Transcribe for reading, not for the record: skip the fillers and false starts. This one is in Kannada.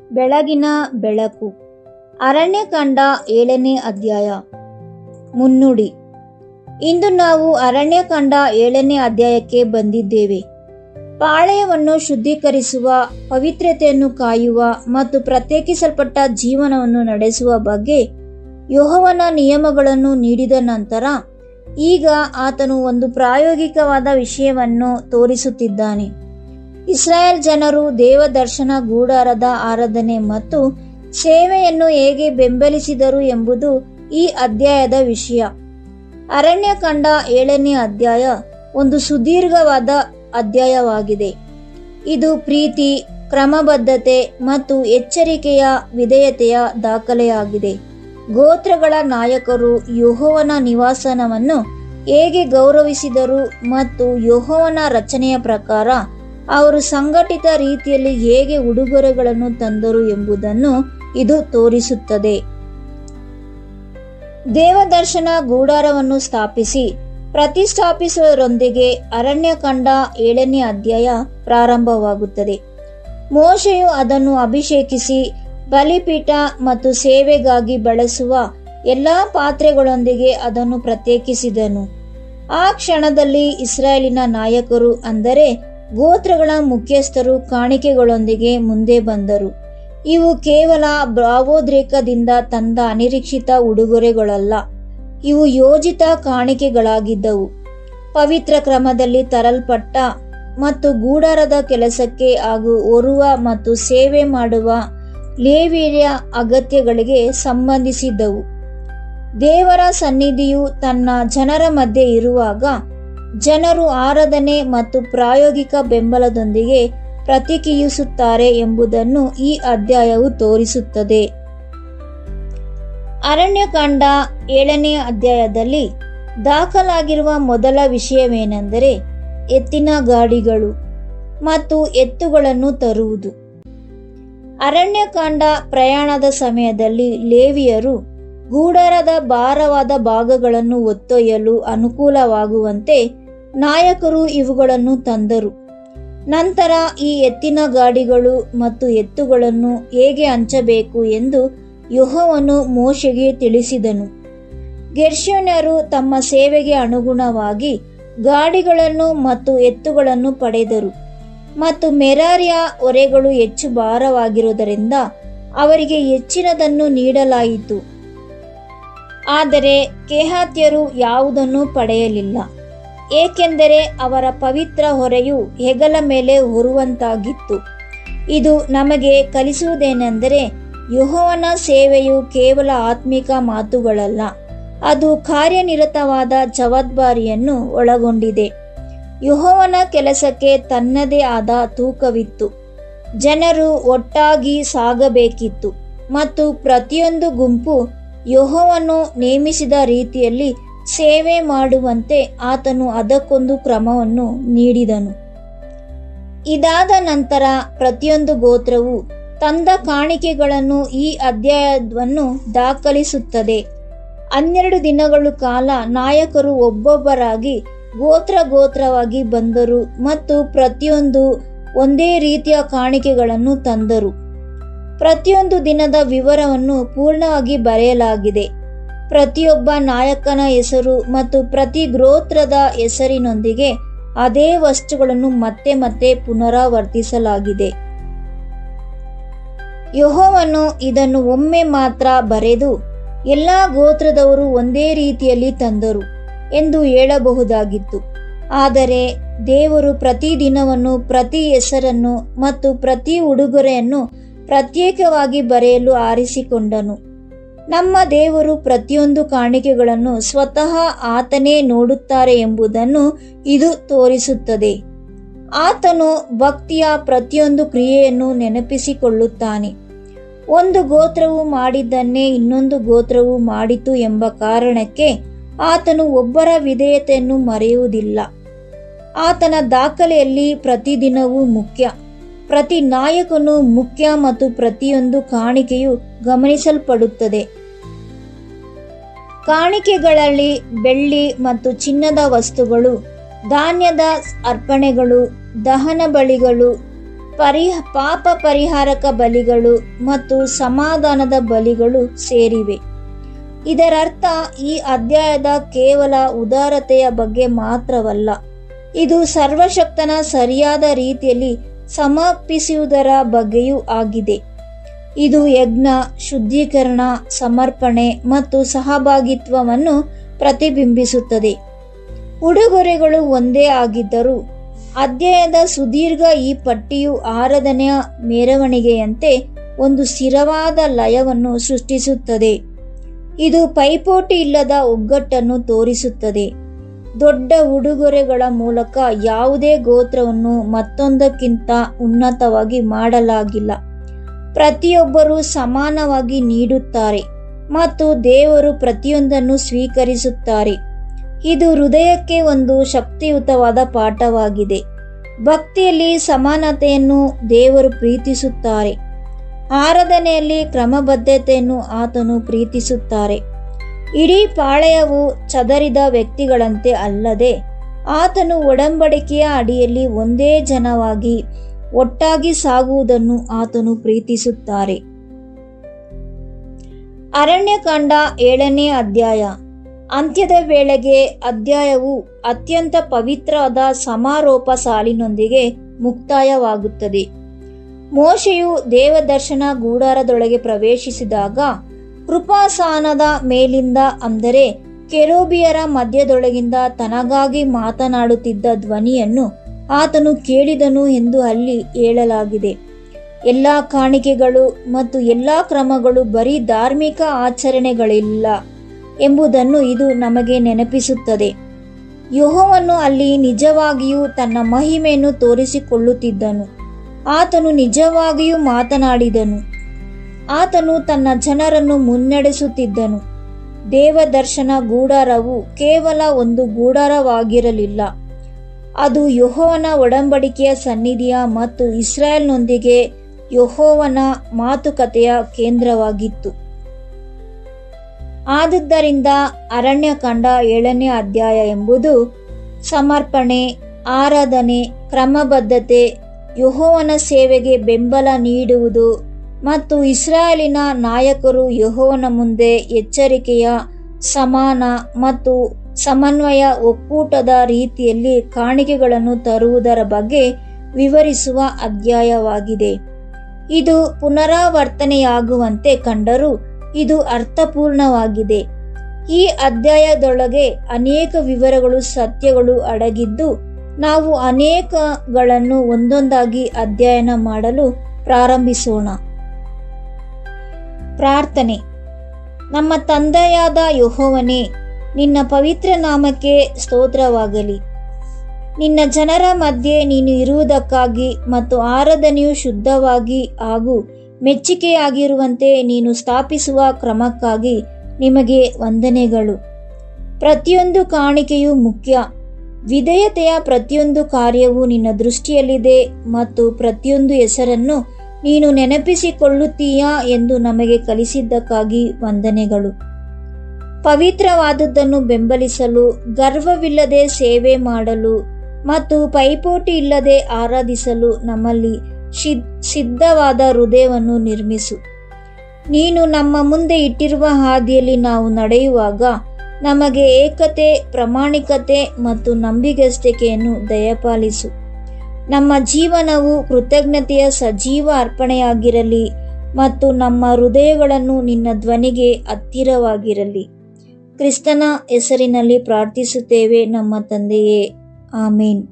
ಬೆಳಗಿನ ಬೆಳಕು. ಅರಣ್ಯಕಾಂಡ 7ನೇ ಅಧ್ಯಾಯ. ಮುನ್ನುಡಿ. ಇಂದು ನಾವು ಅರಣ್ಯಕಾಂಡ 7ನೇ ಅಧ್ಯಾಯಕ್ಕೆ ಬಂದಿದ್ದೇವೆ. ಪಾಳೆಯವನ್ನು ಶುದ್ಧೀಕರಿಸುವ, ಪವಿತ್ರತೆಯನ್ನು ಕಾಯುವ ಮತ್ತು ಪ್ರತ್ಯೇಕಿಸಲ್ಪಟ್ಟ ಜೀವನವನ್ನು ನಡೆಸುವ ಬಗ್ಗೆ ಯೆಹೋವನ ನಿಯಮಗಳನ್ನು ನೀಡಿದ ನಂತರ ಈಗ ಆತನು ಒಂದು ಪ್ರಾಯೋಗಿಕವಾದ ವಿಷಯವನ್ನು ತೋರಿಸುತ್ತಿದ್ದಾನೆ. ಇಸ್ರಾಯೇಲ್ ಜನರು ದೇವದರ್ಶನ ಗುಡಾರದ ಆರಾಧನೆ ಮತ್ತು ಸೇವೆಯನ್ನು ಹೇಗೆ ಬೆಂಬಲಿಸಿದರು ಎಂಬುದು ಈ ಅಧ್ಯಾಯದ ವಿಷಯ. ಅರಣ್ಯಕಾಂಡ 7ನೇ ಅಧ್ಯಾಯ ಒಂದು ಸುದೀರ್ಘವಾದ ಅಧ್ಯಾಯವಾಗಿದೆ. ಇದು ಪ್ರೀತಿ, ಕ್ರಮಬದ್ಧತೆ ಮತ್ತು ಎಚ್ಚರಿಕೆಯ ವಿಧೇಯತೆಯ ದಾಖಲೆಯಾಗಿದೆ. ಗೋತ್ರಗಳ ನಾಯಕರು ಯೆಹೋವನ ನಿವಾಸವನ್ನು ಹೇಗೆ ಗೌರವಿಸಿದರು ಮತ್ತು ಯೆಹೋವನ ರಚನೆಯ ಪ್ರಕಾರ ಅವರು ಸಂಘಟಿತ ರೀತಿಯಲ್ಲಿ ಹೇಗೆ ಉಡುಗೊರೆಗಳನ್ನು ತಂದರು ಎಂಬುದನ್ನು ಇದು ತೋರಿಸುತ್ತದೆ. ದೇವದರ್ಶನ ಗುಡಾರವನ್ನು ಸ್ಥಾಪಿಸಿ ಪ್ರತಿಷ್ಠಾಪಿಸುವುದರೊಂದಿಗೆ ಅರಣ್ಯಕಾಂಡ 7ನೇ ಅಧ್ಯಾಯ ಪ್ರಾರಂಭವಾಗುತ್ತದೆ. ಮೋಶೆಯು ಅದನ್ನು ಅಭಿಷೇಕಿಸಿ ಬಲಿಪೀಠ ಮತ್ತು ಸೇವೆಗಾಗಿ ಬಳಸುವ ಎಲ್ಲಾ ಪಾತ್ರೆಗಳೊಂದಿಗೆ ಅದನ್ನು ಪ್ರತ್ಯೇಕಿಸಿದನು. ಆ ಕ್ಷಣದಲ್ಲಿ ಇಸ್ರಾಯೇಲಿನ ನಾಯಕರು, ಅಂದರೆ ಗೋತ್ರಗಳ ಮುಖ್ಯಸ್ಥರು, ಕಾಣಿಕೆಗಳೊಂದಿಗೆ ಮುಂದೆ ಬಂದರು. ಇವು ಕೇವಲ ಭಾವೋದ್ರೇಕದಿಂದ ತಂದ ಅನಿರೀಕ್ಷಿತ ಉಡುಗೊರೆಗಳಲ್ಲ, ಇವು ಯೋಜಿತ ಕಾಣಿಕೆಗಳಾಗಿದ್ದವು. ಪವಿತ್ರ ಕ್ರಮದಲ್ಲಿ ತರಲ್ಪಟ್ಟ ಮತ್ತು ಗುಡಾರದ ಕೆಲಸಕ್ಕೆ ಹಾಗೂ ಹೊರುವ ಮತ್ತು ಸೇವೆ ಮಾಡುವ ಲೇವಿಯರ ಅಗತ್ಯಗಳಿಗೆ ಸಂಬಂಧಿಸಿದ್ದವು. ದೇವರ ಸನ್ನಿಧಿಯು ತನ್ನ ಜನರ ಮಧ್ಯೆ ಇರುವಾಗ ಜನರು ಆರಾಧನೆ ಮತ್ತು ಪ್ರಾಯೋಗಿಕ ಬೆಂಬಲದೊಂದಿಗೆ ಪ್ರತಿಕ್ರಿಯಿಸುತ್ತಾರೆ ಎಂಬುದನ್ನು ಈ ಅಧ್ಯಾಯವು ತೋರಿಸುತ್ತದೆ. ಅರಣ್ಯಕಾಂಡ 7ನೇ ಅಧ್ಯಾಯದಲ್ಲಿ ದಾಖಲಾಗಿರುವ ಮೊದಲ ವಿಷಯವೇನೆಂದರೆ ಎತ್ತಿನ ಗಾಡಿಗಳು ಮತ್ತು ಎತ್ತುಗಳನ್ನು ತರುವುದು. ಅರಣ್ಯಕಾಂಡ ಪ್ರಯಾಣದ ಸಮಯದಲ್ಲಿ ಲೇವಿಯರು ಗುಡಾರದ ಭಾರವಾದ ಭಾಗಗಳನ್ನು ಹೊತ್ತೊಯ್ಯಲು ಅನುಕೂಲವಾಗುವಂತೆ ನಾಯಕರು ಇವುಗಳನ್ನು ತಂದರು. ನಂತರ ಈ ಎತ್ತಿನ ಗಾಡಿಗಳು ಮತ್ತು ಎತ್ತುಗಳನ್ನು ಹೇಗೆ ಹಂಚಬೇಕು ಎಂದು ಯೆಹೋವನು ಮೋಶೆಗೆ ತಿಳಿಸಿದನು. ಗೆರ್ಷೋನ್ಯರು ತಮ್ಮ ಸೇವೆಗೆ ಅನುಗುಣವಾಗಿ ಗಾಡಿಗಳನ್ನು ಮತ್ತು ಎತ್ತುಗಳನ್ನು ಪಡೆದರು ಮತ್ತು ಮೆರಾರಿಯ ಹೊರೆಗಳು ಹೆಚ್ಚು ಭಾರವಾಗಿರುವುದರಿಂದ ಅವರಿಗೆ ಹೆಚ್ಚಿನದನ್ನು ನೀಡಲಾಯಿತು. ಆದರೆ ಕೆಹಾತ್ಯರು ಯಾವುದನ್ನೂ ಪಡೆಯಲಿಲ್ಲ, ಏಕೆಂದರೆ ಅವರ ಪವಿತ್ರ ಹೊರೆಯು ಹೆಗಲ ಮೇಲೆ ಹೊರುವಂತಾಗಿತ್ತು. ಇದು ನಮಗೆ ಕಲಿಸುವುದೇನೆಂದರೆ ಯೆಹೋವನ ಸೇವೆಯು ಕೇವಲ ಆತ್ಮಿಕ ಮಾತುಗಳಲ್ಲ, ಅದು ಕಾರ್ಯನಿರತವಾದ ಜವಾಬ್ದಾರಿಯನ್ನು ಒಳಗೊಂಡಿದೆ. ಯೆಹೋವನ ಕೆಲಸಕ್ಕೆ ತನ್ನದೇ ಆದ ತೂಕವಿತ್ತು. ಜನರು ಒಟ್ಟಾಗಿ ಸಾಗಬೇಕಿತ್ತು ಮತ್ತು ಪ್ರತಿಯೊಂದು ಗುಂಪು ಯೆಹೋವನು ನೇಮಿಸಿದ ರೀತಿಯಲ್ಲಿ ಸೇವೆ ಮಾಡುವಂತೆ ಆತನು ಅದಕ್ಕೊಂದು ಕ್ರಮವನ್ನು ನೀಡಿದನು. ಇದಾದ ನಂತರ ಪ್ರತಿಯೊಂದು ಗೋತ್ರವು ತಂದ ಕಾಣಿಕೆಗಳನ್ನು ಈ ಅಧ್ಯಾಯವನ್ನು ದಾಖಲಿಸುತ್ತದೆ. 12 ದಿನಗಳ ಕಾಲ ನಾಯಕರು ಒಬ್ಬೊಬ್ಬರಾಗಿ ಗೋತ್ರವಾಗಿ ಬಂದರು ಮತ್ತು ಪ್ರತಿಯೊಂದು ಒಂದೇ ರೀತಿಯ ಕಾಣಿಕೆಗಳನ್ನು ತಂದರು. ಪ್ರತಿಯೊಂದು ದಿನದ ವಿವರವನ್ನು ಪೂರ್ಣವಾಗಿ ಬರೆಯಲಾಗಿದೆ. ಪ್ರತಿಯೊಬ್ಬ ನಾಯಕನ ಹೆಸರು ಮತ್ತು ಪ್ರತಿ ಗೋತ್ರದ ಹೆಸರಿನೊಂದಿಗೆ ಅದೇ ವಸ್ತುಗಳನ್ನು ಮತ್ತೆ ಮತ್ತೆ ಪುನರಾವರ್ತಿಸಲಾಗಿದೆ. ಯೆಹೋವನು ಇದನ್ನು ಒಮ್ಮೆ ಮಾತ್ರ ಬರೆದು ಎಲ್ಲ ಗೋತ್ರದವರು ಒಂದೇ ರೀತಿಯಲ್ಲಿ ತಂದರು ಎಂದು ಹೇಳಬಹುದಾಗಿತ್ತು. ಆದರೆ ದೇವರು ಪ್ರತಿ ದಿನವನ್ನು, ಪ್ರತಿ ಹೆಸರನ್ನು ಮತ್ತು ಪ್ರತಿ ಉಡುಗೊರೆಯನ್ನು ಪ್ರತ್ಯೇಕವಾಗಿ ಬರೆಯಲು ಆರಿಸಿಕೊಂಡನು. ನಮ್ಮ ದೇವರು ಪ್ರತಿಯೊಂದು ಕಾಣಿಕೆಗಳನ್ನು ಸ್ವತಃ ಆತನೇ ನೋಡುತ್ತಾರೆ ಎಂಬುದನ್ನು ಇದು ತೋರಿಸುತ್ತದೆ. ಆತನು ಭಕ್ತಿಯ ಪ್ರತಿಯೊಂದು ಕ್ರಿಯೆಯನ್ನು ನೆನಪಿಸಿಕೊಳ್ಳುತ್ತಾನೆ. ಒಂದು ಗೋತ್ರವು ಮಾಡಿದ್ದನ್ನೇ ಇನ್ನೊಂದು ಗೋತ್ರವು ಮಾಡಿತು ಎಂಬ ಕಾರಣಕ್ಕೆ ಆತನು ಒಬ್ಬರ ವಿಧೇಯತೆಯನ್ನು ಮರೆಯುವುದಿಲ್ಲ. ಆತನ ದಾಖಲೆಯಲ್ಲಿ ಪ್ರತಿದಿನವೂ ಮುಖ್ಯ, ಪ್ರತಿ ನಾಯಕನು ಮುಖ್ಯ ಮತ್ತು ಪ್ರತಿಯೊಂದು ಕಾಣಿಕೆಯು ಗಮನಿಸಲ್ಪಡುತ್ತದೆ. ಕಾಣಿಕೆಗಳಲ್ಲಿ ಬೆಳ್ಳಿ ಮತ್ತು ಚಿನ್ನದ ವಸ್ತುಗಳು, ಧಾನ್ಯದ ಅರ್ಪಣೆಗಳು, ದಹನ ಬಲಿಗಳು, ಪಾಪ ಪರಿಹಾರಕ ಬಲಿಗಳು ಮತ್ತು ಸಮಾಧಾನದ ಬಲಿಗಳು ಸೇರಿವೆ. ಇದರರ್ಥ ಈ ಅಧ್ಯಾಯದ ಕೇವಲ ಉದಾರತೆಯ ಬಗ್ಗೆ ಮಾತ್ರವಲ್ಲ, ಇದು ಸರ್ವಶಕ್ತನ ಸರಿಯಾದ ರೀತಿಯಲ್ಲಿ ಸಮರ್ಪಿಸುವುದರ ಬಗ್ಗೆಯೂ ಆಗಿದೆ. ಇದು ಯಜ್ಞ, ಶುದ್ಧೀಕರಣ, ಸಮರ್ಪಣೆ ಮತ್ತು ಸಹಭಾಗಿತ್ವವನ್ನು ಪ್ರತಿಬಿಂಬಿಸುತ್ತದೆ. ಉಡುಗೊರೆಗಳು ಒಂದೇ ಆಗಿದ್ದರೂ ಅಧ್ಯಾಯದ ಸುದೀರ್ಘ ಈ ಪಟ್ಟಿಯು ಆರಾಧನೆಯ ಮೆರವಣಿಗೆಯಂತೆ ಒಂದು ಸ್ಥಿರವಾದ ಲಯವನ್ನು ಸೃಷ್ಟಿಸುತ್ತದೆ. ಇದು ಪೈಪೋಟಿ ಇಲ್ಲದ ಒಗ್ಗಟ್ಟನ್ನು ತೋರಿಸುತ್ತದೆ. ದೊಡ್ಡ ಉಡುಗೊರೆಗಳ ಮೂಲಕ ಯಾವುದೇ ಗೋತ್ರವನ್ನು ಮತ್ತೊಂದಕ್ಕಿಂತ ಉನ್ನತವಾಗಿ ಮಾಡಲಾಗಿಲ್ಲ. ಪ್ರತಿಯೊಬ್ಬರೂ ಸಮಾನವಾಗಿ ನೀಡುತ್ತಾರೆ ಮತ್ತು ದೇವರು ಪ್ರತಿಯೊಂದನ್ನು ಸ್ವೀಕರಿಸುತ್ತಾರೆ. ಇದು ಹೃದಯಕ್ಕೆ ಒಂದು ಶಕ್ತಿಯುತವಾದ ಪಾಠವಾಗಿದೆ. ಭಕ್ತಿಯಲ್ಲಿ ಸಮಾನತೆಯನ್ನು ದೇವರು ಪ್ರೀತಿಸುತ್ತಾರೆ. ಆರಾಧನೆಯಲ್ಲಿ ಕ್ರಮಬದ್ಧತೆಯನ್ನು ಆತನು ಪ್ರೀತಿಸುತ್ತಾರೆ. ಇಡೀ ಪಾಳೆಯವು ಚದರಿದ ವ್ಯಕ್ತಿಗಳಂತೆ ಅಲ್ಲದೆ, ಆತನು ಒಡಂಬಡಿಕೆಯ ಅಡಿಯಲ್ಲಿ ಒಂದೇ ಜನವಾಗಿ ಒಟ್ಟಾಗಿ ಸಾಗುವುದನ್ನು ಆತನು ಪ್ರೀತಿಸುತ್ತಾರೆ. ಅರಣ್ಯಕಾಂಡ 7ನೇ ಅಧ್ಯಾಯ. ಅಂತ್ಯದ ವೇಳೆಗೆ ಅಧ್ಯಾಯವು ಅತ್ಯಂತ ಪವಿತ್ರವಾದ ಸಮಾರೋಪ ಸಾಲಿನೊಂದಿಗೆ ಮುಕ್ತಾಯವಾಗುತ್ತದೆ. ಮೋಶೆಯು ದೇವದರ್ಶನ ಗುಡಾರದೊಳಗೆ ಪ್ರವೇಶಿಸಿದಾಗ ಕೃಪಾಸನದ ಮೇಲಿಂದ, ಅಂದರೆ ಕೆರೂಬಿಯರ ಮಧ್ಯದೊಳಗಿಂದ ತನಗಾಗಿ ಮಾತನಾಡುತ್ತಿದ್ದ ಧ್ವನಿಯನ್ನು ಆತನು ಕೇಳಿದನು ಎಂದು ಅಲ್ಲಿ ಹೇಳಲಾಗಿದೆ. ಎಲ್ಲ ಕಾಣಿಕೆಗಳು ಮತ್ತು ಎಲ್ಲ ಕ್ರಮಗಳು ಬರೀ ಧಾರ್ಮಿಕ ಆಚರಣೆಗಳಿಲ್ಲ ಎಂಬುದನ್ನು ಇದು ನಮಗೆ ನೆನಪಿಸುತ್ತದೆ. ಯೆಹೋವನು ಅಲ್ಲಿ ನಿಜವಾಗಿಯೂ ತನ್ನ ಮಹಿಮೆಯನ್ನು ತೋರಿಸಿಕೊಳ್ಳುತ್ತಿದ್ದನು. ಆತನು ನಿಜವಾಗಿಯೂ ಮಾತನಾಡಿದನು. ಆತನು ತನ್ನ ಜನರನ್ನು ಮುನ್ನಡೆಸುತ್ತಿದ್ದನು. ದೇವದರ್ಶನ ಗುಡಾರವು ಕೇವಲ ಒಂದು ಗುಡಾರವಾಗಿರಲಿಲ್ಲ, ಅದು ಯೆಹೋವನ ಒಡಂಬಡಿಕೆಯ ಸನ್ನಿಧಿಯ ಮತ್ತು ಇಸ್ರಾಯೇಲ್ನೊಂದಿಗೆ ಯೆಹೋವನ ಮಾತುಕತೆಯ ಕೇಂದ್ರವಾಗಿತ್ತು. ಆದುದರಿಂದ ಅರಣ್ಯಕಾಂಡ 7ನೇ ಅಧ್ಯಾಯ ಎಂಬುದು ಸಮರ್ಪಣೆ, ಆರಾಧನೆ, ಕ್ರಮಬದ್ಧತೆ, ಯೆಹೋವನ ಸೇವೆಗೆ ಬೆಂಬಲ ನೀಡುವುದು ಮತ್ತು ಇಸ್ರಾಯೇಲಿನ ನಾಯಕರು ಯೆಹೋವನ ಮುಂದೆ ಎಚ್ಚರಿಕೆಯ, ಸಮಾನ ಮತ್ತು ಸಮನ್ವಯ ಒಕ್ಕೂಟದ ರೀತಿಯಲ್ಲಿ ಕಾಣಿಕೆಗಳನ್ನು ತರುವುದರ ಬಗ್ಗೆ ವಿವರಿಸುವ ಅಧ್ಯಾಯವಾಗಿದೆ. ಇದು ಪುನರಾವರ್ತನೆಯಾಗುವಂತೆ ಕಂಡರೂ ಇದು ಅರ್ಥಪೂರ್ಣವಾಗಿದೆ. ಈ ಅಧ್ಯಾಯದೊಳಗೆ ಅನೇಕ ವಿವರಗಳು, ಸತ್ಯಗಳು ಅಡಗಿದ್ದು ನಾವು ಅನೇಕಗಳನ್ನು ಒಂದೊಂದಾಗಿ ಅಧ್ಯಯನ ಮಾಡಲು ಪ್ರಾರಂಭಿಸೋಣ. ಪ್ರಾರ್ಥನೆ. ನಮ್ಮ ತಂದೆಯಾದ ಯೆಹೋವನೇ, ನಿನ್ನ ಪವಿತ್ರ ನಾಮಕ್ಕೆ ಸ್ತೋತ್ರವಾಗಲಿ. ನಿನ್ನ ಜನರ ಮಧ್ಯೆ ನೀನು ಇರುವುದಕ್ಕಾಗಿ ಮತ್ತು ಆರಾಧನೆಯು ಶುದ್ಧವಾಗಿ ಹಾಗೂ ಮೆಚ್ಚುಗೆಯಾಗಿರುವಂತೆ ನೀನು ಸ್ಥಾಪಿಸುವ ಕ್ರಮಕ್ಕಾಗಿ ನಿಮಗೆ ವಂದನೆಗಳು. ಪ್ರತಿಯೊಂದು ಕಾಣಿಕೆಯೂ ಮುಖ್ಯ. ವಿಧೇಯತೆಯ ಪ್ರತಿಯೊಂದು ಕಾರ್ಯವೂ ನಿನ್ನ ದೃಷ್ಟಿಯಲ್ಲಿದೆ ಮತ್ತು ಪ್ರತಿಯೊಂದು ಹೆಸರನ್ನು ನೀನು ನೆನಪಿಸಿಕೊಳ್ಳುತ್ತೀಯಾ ಎಂದು ನಮಗೆ ಕಲಿಸಿದ್ದಕ್ಕಾಗಿ ವಂದನೆಗಳು. ಪವಿತ್ರವಾದುದನ್ನು ಬೆಂಬಲಿಸಲು, ಗರ್ವವಿಲ್ಲದೆ ಸೇವೆ ಮಾಡಲು ಮತ್ತು ಪೈಪೋಟಿ ಇಲ್ಲದೆ ಆರಾಧಿಸಲು ನಮ್ಮಲ್ಲಿ ಸಿದ್ಧವಾದ ಹೃದಯವನ್ನು ನಿರ್ಮಿಸು. ನೀನು ನಮ್ಮ ಮುಂದೆ ಇಟ್ಟಿರುವ ಹಾದಿಯಲ್ಲಿ ನಾವು ನಡೆಯುವಾಗ ನಮಗೆ ಏಕತೆ, ಪ್ರಾಮಾಣಿಕತೆ ಮತ್ತು ನಂಬಿಗಸ್ತಿಕೆಯನ್ನು ದಯಪಾಲಿಸು. ನಮ್ಮ ಜೀವನವು ಕೃತಜ್ಞತೆಯ ಸಜೀವ ಅರ್ಪಣೆಯಾಗಿರಲಿ ಮತ್ತು ನಮ್ಮ ಹೃದಯಗಳನ್ನು ನಿನ್ನ ಧ್ವನಿಗೆ ಹತ್ತಿರವಾಗಿರಲಿ. ಕ್ರಿಸ್ತನ ಹೆಸರಿನಲ್ಲಿ ಪ್ರಾರ್ಥಿಸುತ್ತೇವೆ ನಮ್ಮ ತಂದೆಯೇ, ಆಮೇನ್.